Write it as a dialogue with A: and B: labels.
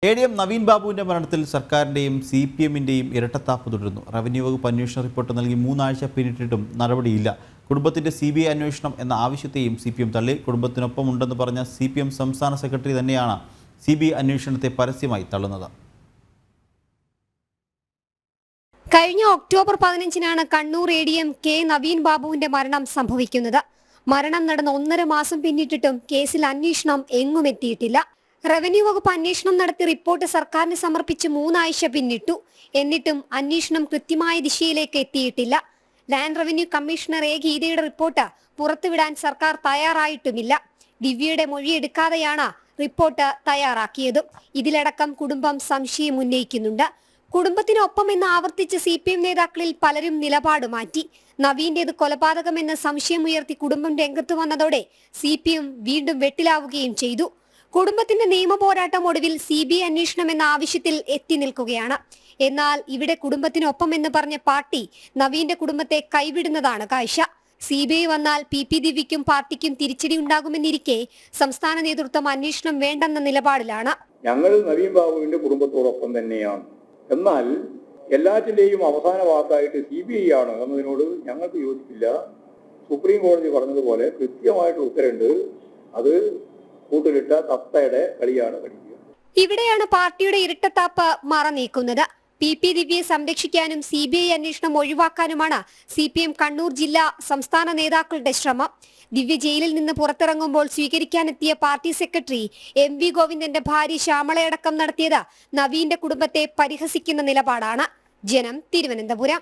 A: ADM Naveen ബാബുവിന്റെ മരണത്തിൽ സർക്കാരിന്റെയും CPM-ന്റെയും ഇരട്ടത്താപ്പ് തുടരുന്നു. റവന്യൂ വകുപ്പ് അന്വേഷണ റിപ്പോർട്ട് നൽകി 3 ആഴ്ച പിന്നിട്ടിട്ടും നടപടിയില്ല. കുടുംബത്തിന്റെ CBI അന്വേഷണം എന്ന ആവശ്യത്തെയും CPM തള്ളി. കുടുംബത്തിനൊപ്പം ഉണ്ടെന്ന് പറഞ്ഞ CPM സംസ്ഥാന സെക്രട്ടറി തന്നെയാണ് CBI അന്വേഷണത്തെ പരസ്യമായി തള്ളുന്നത്.
B: കഴിഞ്ഞ ഒക്ടോബർ 15-നാണ് കണ്ണൂർ ADM K നവീൻ ബാബുവിന്റെ മരണം സംഭവിക്കുന്നത്. മരണം നടന്ന 1.5 മാസം പിന്നിട്ടിട്ടും കേസിൽ അന്വേഷണം എങ്ങും എത്തിയിട്ടില്ല. റവന്യൂ വകുപ്പ് അന്വേഷണം നടത്തി റിപ്പോർട്ട് സർക്കാരിന് സമർപ്പിച്ച് 3 ആഴ്ച പിന്നിട്ടു. എന്നിട്ടും അന്വേഷണം കൃത്യമായ ദിശയിലേക്ക് എത്തിയിട്ടില്ല. ലാൻഡ് റവന്യൂ കമ്മീഷണർ A ഗീതയുടെ റിപ്പോർട്ട് പുറത്തുവിടാൻ സർക്കാർ തയ്യാറായിട്ടുമില്ല. ദിവ്യയുടെ മൊഴിയെടുക്കാതെയാണ് റിപ്പോർട്ട് തയ്യാറാക്കിയതും. ഇതിലടക്കം കുടുംബം സംശയം ഉന്നയിക്കുന്നുണ്ട്. കുടുംബത്തിനൊപ്പം എന്ന് ആവർത്തിച്ച് CPM നേതാക്കളിൽ പലരും നിലപാട് മാറ്റി. നവീന്റേത് കൊലപാതകമെന്ന് സംശയമുയർത്തി കുടുംബം രംഗത്ത് വന്നതോടെ CPM വീണ്ടും വെട്ടിലാവുകയും ചെയ്തു. കുടുംബത്തിന്റെ നിയമ പോരാട്ടം ഒടുവിൽ CBI അന്വേഷണം എന്ന ആവശ്യത്തിൽ എത്തി നിൽക്കുകയാണ്. എന്നാൽ ഇവിടെ കുടുംബത്തിനൊപ്പം എന്ന് പറഞ്ഞ പാർട്ടി നവീന്റെ കുടുംബത്തെ കൈവിടുന്നതാണ് കാഴ്ച. CBI വന്നാൽ PP ദിവ്യയ്ക്കും പാർട്ടിക്കും തിരിച്ചടി ഉണ്ടാകുമെന്നിരിക്കെ സംസ്ഥാന നേതൃത്വം അന്വേഷണം വേണ്ടെന്ന നിലപാടിലാണ്.
C: ഞങ്ങൾ നവീൻ ബാബുവിന്റെ കുടുംബത്തോടൊപ്പം തന്നെയാണ്. എന്നാൽ എല്ലാറ്റിന്റെയും അവസാന വാക്കായിട്ട് CBI ആണ് എന്നതിനോട് ഞങ്ങൾക്ക് യോജിപ്പില്ല. സുപ്രീം കോടതി പറഞ്ഞതുപോലെ കൃത്യമായിട്ട് ഉത്തരവുണ്ട്. അത് കൂട്ടിലിട്ട തത്തയുടെ കളിയാണ് കളിക്കുക.
B: ഇവിടെയാണ് പാർട്ടിയുടെ ഇരട്ടത്താപ്പ് മറനീക്കുന്നത്. PP ദിവ്യയെ സംരക്ഷിക്കാനും CBI അന്വേഷണം ഒഴിവാക്കാനുമാണ് CPM കണ്ണൂർ ജില്ലാ സംസ്ഥാന നേതാക്കളുടെ ശ്രമം. ദിവ്യ ജയിലിൽ നിന്ന് പുറത്തിറങ്ങുമ്പോൾ സ്വീകരിക്കാനെത്തിയ പാർട്ടി സെക്രട്ടറി MV ഗോവിന്ദന്റെ ഭാര്യ ശ്യാമളയടക്കം നടത്തിയത് നവീന്റെ കുടുംബത്തെ പരിഹസിക്കുന്ന നിലപാടാണ്. ജനം, തിരുവനന്തപുരം.